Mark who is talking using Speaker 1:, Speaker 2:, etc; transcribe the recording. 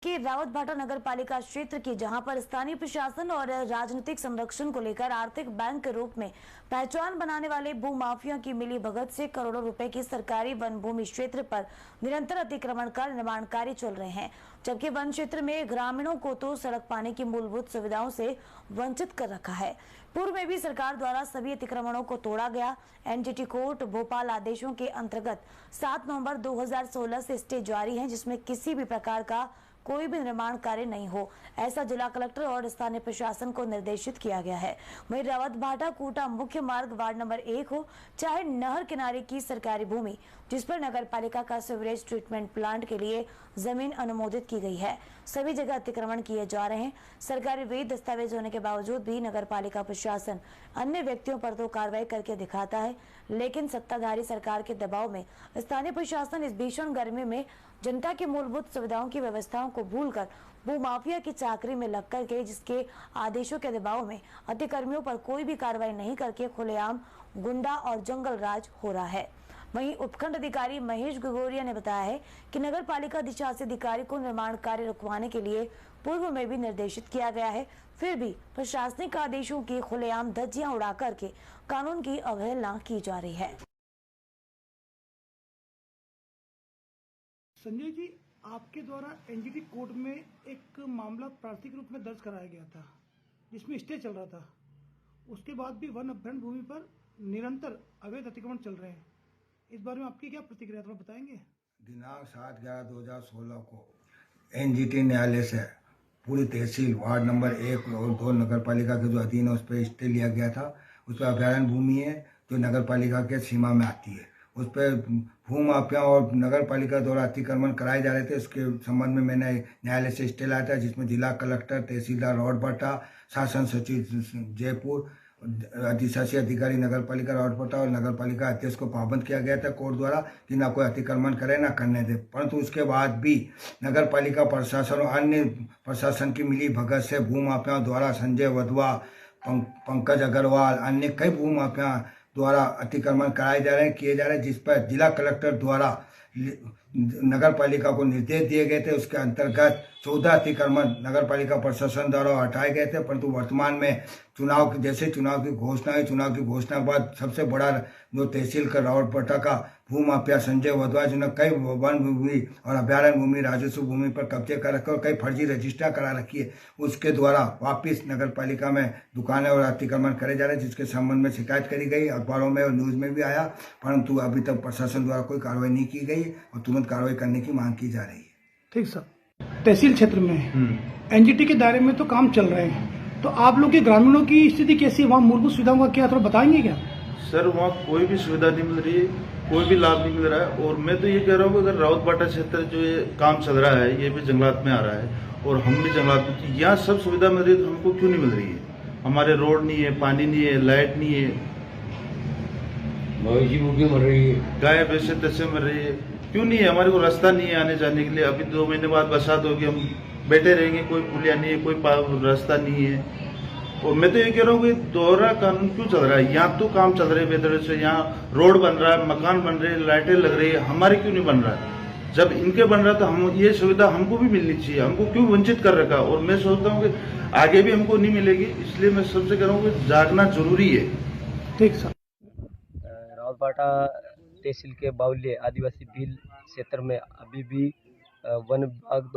Speaker 1: कि रावतभाटा नगर पालिका क्षेत्र की जहां पर स्थानीय प्रशासन और राजनीतिक संरक्षण को लेकर आर्थिक बैंक के रूप में पहचान बनाने वाले भूमाफिया की मिली भगत से करोड़ों रुपए की सरकारी वन भूमि क्षेत्र पर निरंतर अतिक्रमण का निर्माण कार्य चल रहे हैं, जबकि वन क्षेत्र में ग्रामीणों को तो सड़क पानी की मूलभूत सुविधाओं से वंचित कर रखा है। पूर्व में भी सरकार द्वारा सभी अतिक्रमणों को तोड़ा गया। एनजीटी कोर्ट भोपाल आदेशों के अंतर्गत 7 नवंबर 2016 से स्टे जारी है, जिसमें किसी भी प्रकार का कोई भी निर्माण कार्य नहीं हो, ऐसा जिला कलेक्टर और स्थानीय प्रशासन को निर्देशित किया गया है। वहीं रावतभाटा कोटा मुख्य मार्ग वार्ड नंबर 1 हो, चाहे नहर किनारे की सरकारी भूमि जिस पर नगर पालिका का सीवरेज ट्रीटमेंट प्लांट के लिए जमीन अनुमोदित की गई है, सभी जगह अतिक्रमण किए जा रहे हैं। सरकारी वैध दस्तावेज होने के बावजूद भी नगर पालिका प्रशासन अन्य व्यक्तियों पर तो कार्रवाई करके दिखाता है, लेकिन सत्ताधारी सरकार के दबाव में स्थानीय प्रशासन इस भीषण गर्मी में जनता की मूलभूत सुविधाओं की व्यवस्थाओं को भूलकर भूमाफिया की चाकरी में लग करके जिसके आदेशों के दबाव में अतिक्रमियों पर कोई भी कार्रवाई नहीं करके खुलेआम गुंडा और जंगल राज हो रहा है। वहीं उपखंड अधिकारी महेश गगोरिया ने बताया है कि नगर पालिका अधिशासी अधिकारी को निर्माण कार्य रुकवाने के लिए पूर्व में भी निर्देशित किया गया है, फिर भी प्रशासनिक आदेशों की खुलेआम धज्जियां उड़ा करके कानून की अवहेलना की जा रही है।
Speaker 2: संजय जी, आपके द्वारा एनजीटी कोर्ट में एक मामला प्राथमिक रूप में दर्ज कराया गया था, जिसमें स्टे चल रहा था। उसके बाद भी वन अभ्यारण्य भूमि पर निरंतर अवैध अतिक्रमण चल रहे हैं। इस बारे में आपकी क्या प्रतिक्रिया, थोड़ा बताएंगे?
Speaker 3: दिनांक 7/11/2016 को एनजीटी न्यायालय से पूरी तहसील वार्ड नंबर 1 और 2 नगर पालिका के जो अधीन है उस पर स्टे लिया गया था। उस पर अभ्यारण्य भूमि है जो नगर पालिका के सीमा में आती है। उस पर भूमाफिया और नगर पालिका द्वारा अतिक्रमण कराए जा रहे थे। उसके संबंध में मैंने न्यायालय से स्टे लाया था, जिसमें जिला कलेक्टर, तहसीलदार रावतभाटा, शासन सचिव जयपुर, अधिशासी अधिकारी नगर पालिका रावतभाटा और नगर पालिका अध्यक्ष को पाबंद किया गया था कोर्ट द्वारा कि ना कोई अतिक्रमण करे ना करने दे। परंतु उसके बाद भी नगर पालिका प्रशासन और अन्य प्रशासन की मिली भगत से भूमाफियाओं द्वारा संजय वधवा, पंकज अग्रवाल, अन्य कई भूमाफिया द्वारा अतिक्रमण कराए जा रहे हैं, किए जा रहे हैं, जिस पर जिला कलेक्टर द्वारा नगर पालिका को निर्देश दिए गए थे। उसके अंतर्गत 14 अतिक्रमण नगर पालिका प्रशासन द्वारा हटाए गए थे। परंतु वर्तमान में चुनाव की घोषणा हुई, चुनाव की घोषणा के बाद सबसे बड़ा जो तहसील का रावतभाटा का भूमाफिया संजय वधवा, जिन्होंने कई वन भूमि और अभ्यारण्य भूमि, राजस्व भूमि पर कब्जे कर रखे और कई फर्जी रजिस्ट्रियां करा रखी है, उसके द्वारा वापिस नगर पालिका में दुकानें और अतिक्रमण करे जा रहे हैं, जिसके संबंध में शिकायत करी गई, अखबारों में और न्यूज में भी आया। परंतु अभी तक प्रशासन द्वारा कोई कार्रवाई नहीं की गई और तुरंत कार्रवाई करने की मांग की जा रही है।
Speaker 2: ठीक सर, तहसील क्षेत्र में एनजीटी के दायरे में तो काम चल रहे हैं, तो आप लोग के ग्रामीणों की स्थिति कैसी है? वहाँ मूलभूत सुविधाओं का क्या थोड़ा बताएंगे क्या?
Speaker 4: सर, वहाँ कोई भी सुविधा नहीं मिल रही है, कोई भी लाभ नहीं मिल रहा है। और मैं तो ये कह रहा हूँ कि अगर रावतभाटा क्षेत्र जो ये काम चल रहा है, ये भी जंगलात में आ रहा है और हम भी जंगलात में, यहाँ सब सुविधा मिल रही है तो हमको क्यों नहीं मिल रही है? हमारे रोड नहीं है, पानी नहीं है, लाइट नहीं है,
Speaker 5: मवेशी भूखी मर रही है,
Speaker 4: गाय भैंसे तैसे मर रही है, क्यों नहीं है? हमारे को रास्ता नहीं है आने जाने के लिए। अभी 2 महीने बाद बरसात होगी, हम बैठे रहेंगे, कोई पुलिया नहीं है, कोई रास्ता नहीं है। और मैं तो ये कह रहा हूँ कि दोहरा कानून क्यों चल रहा है? यहाँ तो काम चल रहे बेहतर से, यहाँ रोड बन रहा है, मकान बन रहे हैं, लाइटें लग रही है, हमारे क्यों नहीं बन रहा है? जब इनके बन रहा है तो हम ये सुविधा हमको भी मिलनी चाहिए, हमको क्यों वंचित कर रखा? और मैं सोचता हूँ कि आगे भी हमको नहीं मिलेगी, इसलिए मैं सबसे कह रहा हूँ कि जागना जरूरी है।
Speaker 2: ठीक सर।
Speaker 6: रावतभाटा तहसील के बाहुल्य आदिवासी भील क्षेत्र में अभी भी वन विभाग द्वारा